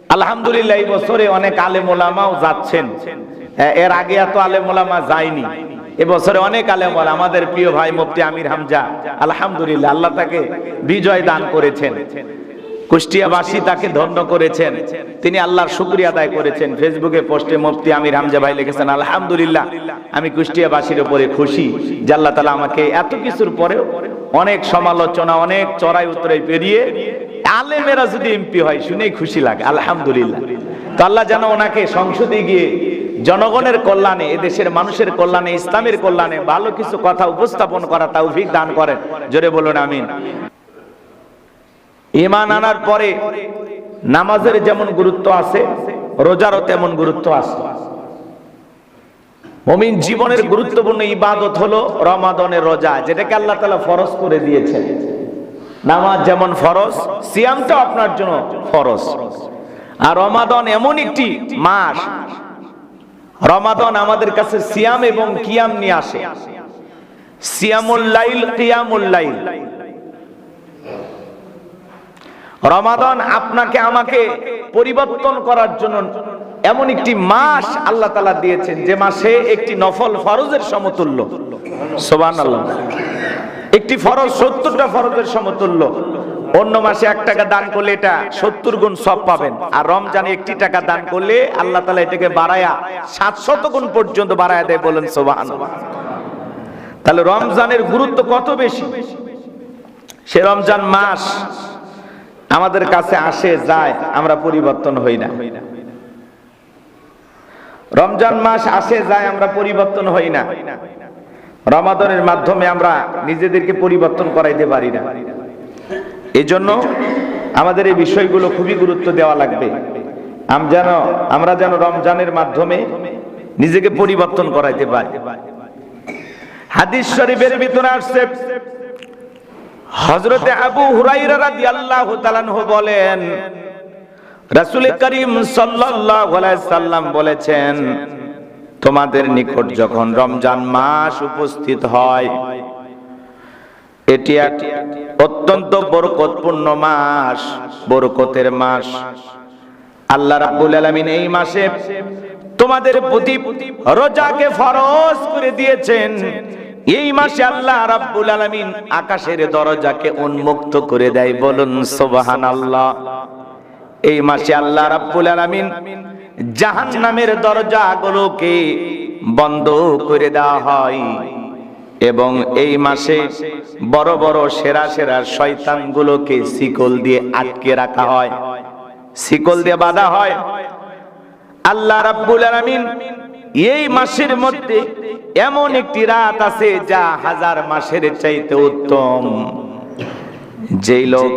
আলহামদুলিল্লাহ এই বছরে অনেক আলেম ওলামাও যাচ্ছেন, এর আগে এত আলেম ওলামা যায়নি, এবছরে অনেক আলেম ওলামা। আমাদের প্রিয় ভাই মুফতি আমির হামজা, আলহামদুলিল্লাহ আল্লাহ তাকে বিজয় দান করেছেন, কুষ্টিয়াবাসী তাকে ধন্য করেছেন, তিনি আল্লাহর শুকরিয়া আদায় করেছেন। ফেসবুকে পোস্টে মুফতি আমির হামজা ভাই লিখেছেন, আলহামদুলিল্লাহ আমি কুষ্টিয়াবাসীর উপরে খুশি যে আল্লাহ তাআলা আমাকে এত কিছুর পরেও অনেক সমালোচনা, অনেক চড়াই উতরাই পেরিয়ে আলেমেরা যদি এমপি হয় শুনেই খুশি লাগে, আলহামদুলিল্লাহ। তো আল্লাহ যেন ওনাকে সংসদে গিয়ে জনগণের কল্যাণে, এদেশের মানুষের কল্যাণে, ইসলামের কল্যাণে ভালো কিছু কথা উপস্থাপন করা তৌফিক দান করেন, জোরে বলুন আমিন। ঈমান আনার পরে নামাজের যেমন গুরুত্ব আছে, রোজারও তেমন গুরুত্ব আছে। মুমিন জীবনের গুরুত্বপূর্ণ ইবাদত হলো রমাদানের রোজা, যেটাকে আল্লাহ তাআলা ফরজ করে দিয়েছেন। নামাজ যেমন ফরজ, সিয়ামটাও আপনার জন্য ফরজ। আর রমাদান এমন একটি মাস, রমাদান আমাদের কাছে সিয়াম এবং কিয়াম নিয়ে আসে। সিয়ামুল লাইল, কিয়ামুল লাইল। রমাদান আপনাকে আমাকে পরিবর্তন করার জন্য এমন একটি মাস আল্লাহ তাআলা দিয়েছেন, যে মাসে একটি নফল ফরজের সমতুল্য। সুবহানাল্লাহ। একটি ফরজ 70টা ফরজের সমতুল্য। অন্য মাসে 1 টাকা দান করলে এটা 70 গুণ সওয়াব পাবেন, আর রমজানে 1 টাকা দান করলে আল্লাহ তাআলা এটাকে বাড়ায়া 700 গুণ পর্যন্ত বাড়ায়া দেয়, বলেন সুবহানাল্লাহ। তাহলে রমজানের গুরুত্ব কত বেশি। সে রমজান মাস আমাদের কাছে আসে যায়, আমরা পরিবর্তন হই না। রমজান মাস আসে যায়, আমরা পরিবর্তন হই না। রমাদানের মাধ্যমে আমরা নিজেদেরকে পরিবর্তন করাইতে পারি না। এজন্য আমাদের এই বিষয়গুলো খুবই গুরুত্ব দেওয়া লাগবে। আমরা যেন রমজানের মাধ্যমে নিজেকে পরিবর্তন করাইতে পারি। হাদিস শরীফের ভিতরে আসছে, হযরতে আবু হুরায়রা রাদিয়াল্লাহু তাআলা আনহু বলেন, রাসূল করিম সাল্লাল্লাহু আলাইহি সাল্লাম বলেছেন, তোমাদের নিকট যখন রমজান মাস উপস্থিত হয়, এটি এক অত্যন্ত বরকতপূর্ণ মাস, বরকতের মাস। আল্লাহ রাব্বুল আলামিন এই মাসে তোমাদের প্রতি রোজাকে ফরজ করে দিয়েছেন। এই মাসে আল্লাহ রাব্বুল আলামিন আকাশের দরজাকে উন্মুক্ত করে দেয়, বলুন সুবহানাল্লাহ। এই মাসে আল্লাহ রাব্বুল আলামিন জাহান্নামের দরজাগুলোকে বন্ধ করে দেওয়া হয়, এবং এই মাসে বড় বড় সেরা সেরা শয়তানগুলোকে শিকল দিয়ে আটকে রাখা হয়, শিকল দিয়ে বাঁধা হয়। আল্লাহ রাব্বুল আলামিন এই মাসের মধ্যে এমন একটি রাত আছে যা 1000 মাসের চাইতে উত্তম। যেই লোক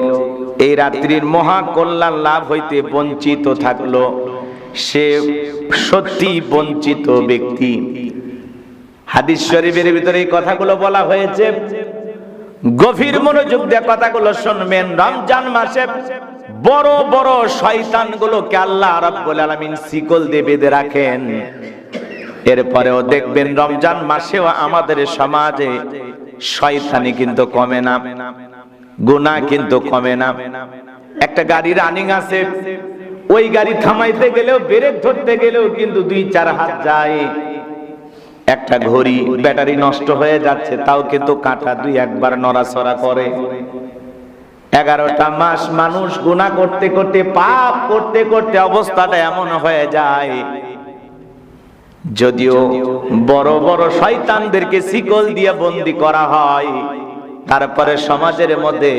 এই রাত্রির মহা কল্যাণ লাভ হইতে বঞ্চিত থাকলো, সে সত্যি বঞ্চিত ব্যক্তি। হাদিস শরীফের ভিতরে এই কথাগুলো বলা হয়েছে, গভীর মনোযোগ দিয়ে কথাগুলো শুনবেন। রমজান মাসে বড় বড় শয়তানগুলোকে আল্লাহ রাব্বুল আলামিন শিকল দিয়ে বেঁধে রাখেন। এরপরেও দেখবেন রমজান মাসেও আমাদের সমাজে শয়তানি কিন্তু কমে না, গুনাহ কিন্তু কমে না। একটা গাড়ি রানিং আছে, ওই গাড়ি থামাইতে গেলেও, ব্রেক ধরতে গেলেও কিন্তু 2-4 হাত যায়। একটা ঘড়ি ব্যাটারি নষ্ট হয়ে যাচ্ছে, তাও কিন্তু কাঁটা 2-1 বার নড়াচড়া করে। 11টা মাস মানুষ গুনাহ করতে করতে, পাপ করতে করতে অবস্থাটা এমন হয়ে যায়, যদিও বড় বড় শয়তানদেরকে শিকল দিয়ে বন্দী করা হয়, তারপরে সমাজের মধ্যে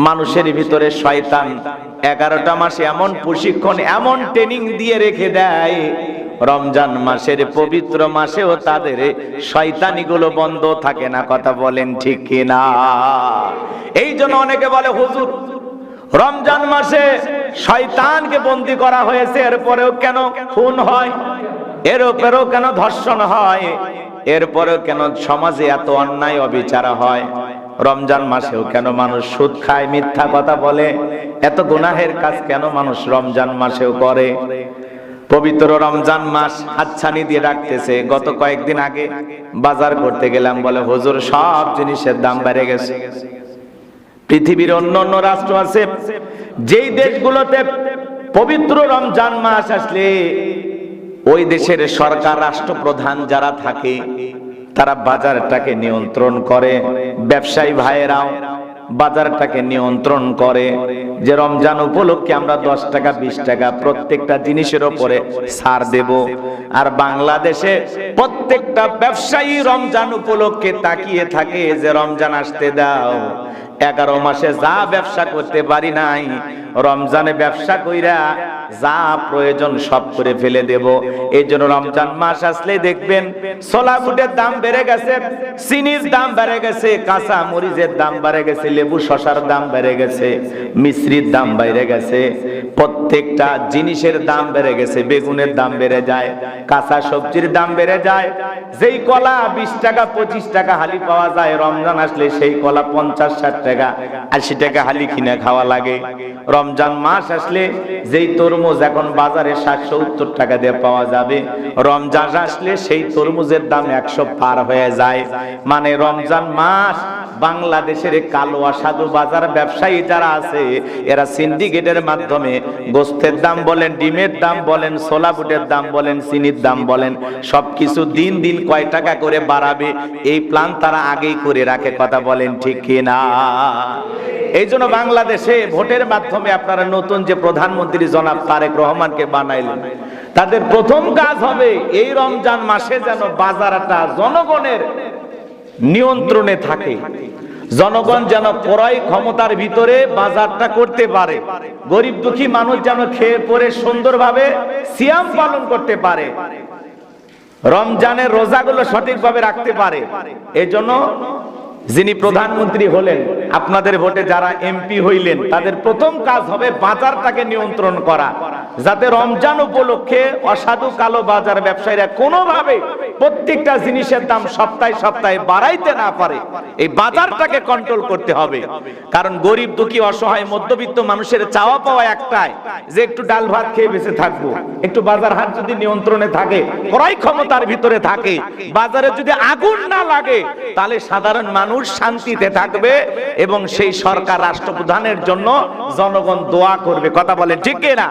মানুষের ভিতরে শয়তান 11টা মাসে এমন প্রশিক্ষণ, এমন ট্রেনিং দিয়ে রেখে দেয়, রমজান মাসের পবিত্র মাসেও তাদের শয়তানিগুলো বন্ধ থাকে না। কথা বলেন ঠিক কিনা? এই জন্য অনেকে বলে, হুজুর রমজান মাসে শয়তানকে বন্দী করা হয়েছে, এরপরেও কেন খুন হয়, এরপরেও কেন ধর্ষণ হয়, এরপরেও কেন সমাজে এত অন্যায় অবিচার হয়, রমজান মাসেও কেন মানুষ সুদ খায়, মিথ্যা কথা বলে, এত গুনাহের কাজ কেন মানুষ রমজান মাসেও করে? পবিত্র রমজান মাস হাতছানি দিয়ে রাখতেছে। গত কয়েকদিন আগে বাজার করতে গেলাম, বলে হুজুর সব জিনিসের দাম বেড়ে গেছে। পৃথিবীর অন্য অন্য রাষ্ট্র আছে, যেই দেশগুলোতে পবিত্র রমজান মাস আসলে ওই দেশের সরকার রাষ্ট্রপ্রধান যারা থাকে তারা বাজারটাকে নিয়ন্ত্রণ করে, ব্যবসায়ী ভাইয়েরাও বাজারটাকে নিয়ন্ত্রণ করে যে রমজান উপলক্ষে আমরা 10 টাকা 20 টাকা প্রত্যেকটা জিনিসের উপরে ছাড় দেব। আর বাংলাদেশে প্রত্যেকটা ব্যবসায়ী রমজান উপলক্ষে তাকিয়ে থাকে যে রমজান আসতে দাও, 11 মাসে যা ব্যবসা করতে পারি নাই রমজানে ব্যবসা কইরা যা প্রয়োজন সব করে ফেলে দেব। এই জন্য রমজান মাস আসলে দেখবেন ছোলা বুটের দাম বেড়ে গেছে, চিনির দাম বেড়ে গেছে, কাঁচা মরিচের দাম বেড়ে গেছে, লেবু শসার দাম বেড়ে গেছে, মিশ্রির দাম বেড়ে গেছে, প্রত্যেকটা জিনিসের দাম বেড়ে গেছে। বেগুনের দাম বেড়ে যায়, কাঁচা সবজির দাম বেড়ে যায়। যেই কলা 20 টাকা 25 টাকা হালি পাওয়া যায়, রমজান আসলে সেই কলা 50 60 টাকা 80 টাকা হালি কিনে খাওয়া লাগে। রমজান মাস আসলে যেই তরমুজ এখন বাজারে 60-70 টাকা দিয়ে পাওয়া যাবে, রমজান আসলে সেই তরমুজের দাম 100 পার হয়ে যায়। মানে রমজান মাস বাংলাদেশের কালো অসাধু বাজার ব্যবসায়ী যারা আছে এরা সিন্ডিকেটের মাধ্যমে গোস্তের দাম বলেন, ডিমের দাম বলেন, ছোলা বুটের দাম বলেন, চিনির দাম বলেন, সবকিছু দিন দিন কয় টাকা করে বাড়াবে এই প্ল্যান তারা আগেই করে রাখে। কথা বলেন ঠিক কিনা? এই জন্য বাংলাদেশে ভোটের মাধ্যমে আপনারা নতুন যে প্রধানমন্ত্রী জনাব তারেক রহমানকে বানাইলেন, তাদের প্রথম কাজ হবে এই রমজান মাসে যেন বাজারটা জনগণের নিয়ন্ত্রণে থাকে, জনগণ যেন ক্রয় ক্ষমতার ভিতরে বাজারটা করতে পারে, গরিব দুঃখী মানুষ যেন খেয়ে পরে সুন্দরভাবে সিয়াম পালন করতে পারে, রমজানের রোজাগুলো সঠিকভাবে রাখতে পারে। এজন্য যিনি প্রধানমন্ত্রী হলেন, আপনাদের ভোটে যারা এমপি হইলেন, তাদের প্রথম কাজ হবে বাজারটাকে নিয়ন্ত্রণ করা, যাতে রমজান উপলক্ষে অসাধু কালো বাজার ব্যবসায়ীরা কোনোভাবে প্রত্যেকটা জিনিসের দাম সপ্তাহে সপ্তাহে বাড়াইতে না পারে। এই বাজারটাকে কন্ট্রোল করতে হবে। কারণ গরিব দুঃখী অসহায় মধ্যবিত্ত মানুষের চাওয়া পাওয়া একটাই, যে একটু ডাল ভাত খেয়ে বেঁচে থাকবো। একটু বাজার হাট যদি নিয়ন্ত্রণে থাকে, ক্রয় ক্ষমতার ভিতরে থাকে, বাজারে যদি আগুন না লাগে, তাহলে সাধারণ মানুষ শান্তিতে থাকবে এবং সেই সরকার রাষ্ট্রপ্রধানের জন্য জনগণ দোয়া করবে। কথা বলেন ঠিক কিনা?